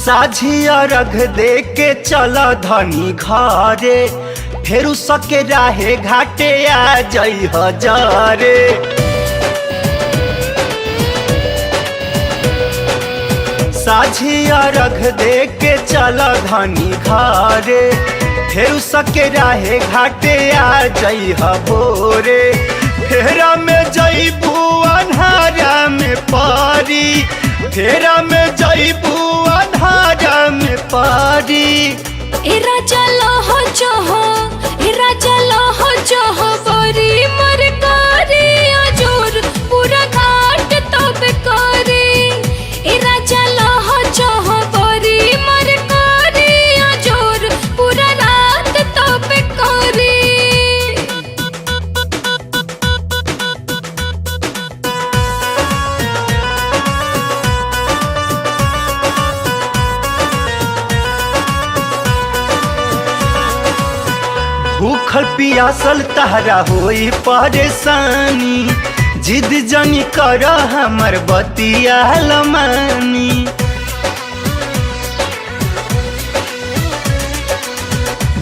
साझिया रख दे के चल धनी घरे, फेरू सके राहे घाटे आ जई हजारे। साझिया रख दे के चल धनी घरे, फेरू सके राहे घाटे आ जई भोरे। फेरा में जईबू अन्हारा में पारी, फेरा में जईबू अन्हारा में पारी। ए राजा लहो चहो, ए राजा लहो चहो बरी मर कारी अजोर पूरा घाट तब करे। ए राजा लहो चहो बरी मर कारी अजोर पूरा रात तब करे। भूखल पियासल तहरा होई परेशानी, जिद जनी कर हमर बतिया लमानी।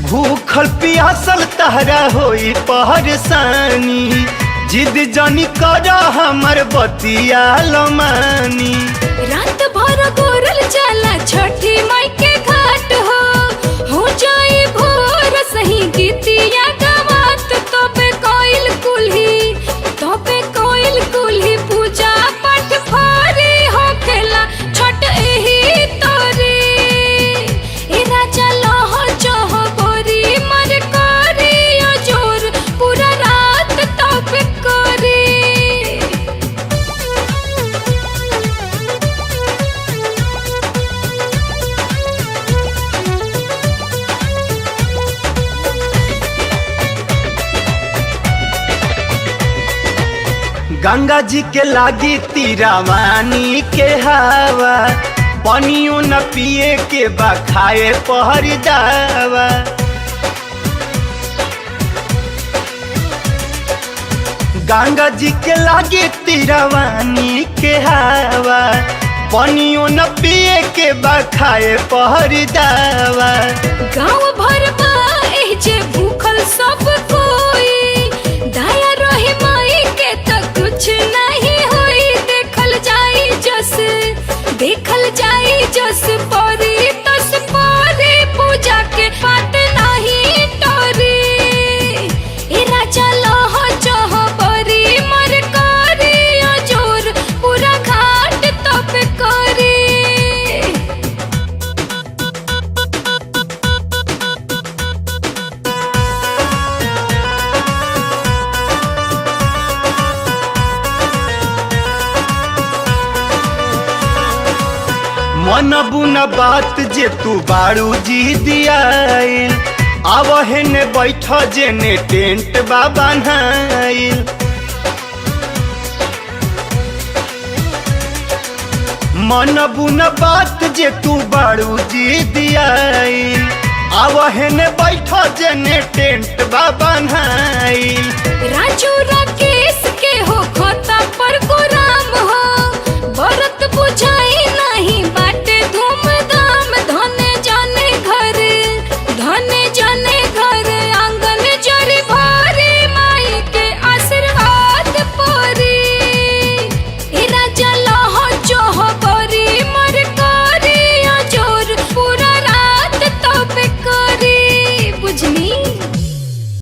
भूखल पियासल तहरा होई परेशानी, जिद जनी कर हमर बतिया लमानी। रात भर गोरल जाला छठी माई के घाट हो जाई भोर सही गीतिया गवात तबे कोइल कुल्ही पूजा पाठ भारी हो खेला छठ एही तोरे। ए राजा लहो चहो बोरी मर कारी अजोर पूरा रात तबे करे। गंगा जी के लागी तीरावानी के हवा, पानियों न पिए के बा खाए पहर दावा। गंगा जी के लागी तीरावानी के हवा, पानियों न पिए के बा खाए पहर दावा। गाँव भर बा एह जे भूखल सब कोई, दया रहे माई के त कुछ नहीं होई। देखल जाई जस परी तस परी पूजा के बात नहीं टोरी। ए राजा लहो चहो बरी मर कारी अजोर पूरा घाट तब करे। मन बुन बात जे तू बारू जी दियाइल, आवहे ने बैठ जे ने टेंट बा बनाइल। मन बुन बात जे तू बारू जी दियाइल, आवहे ने बैठ जे ने टेंट बा बनाइल। राजू राकेश के हो खोता पर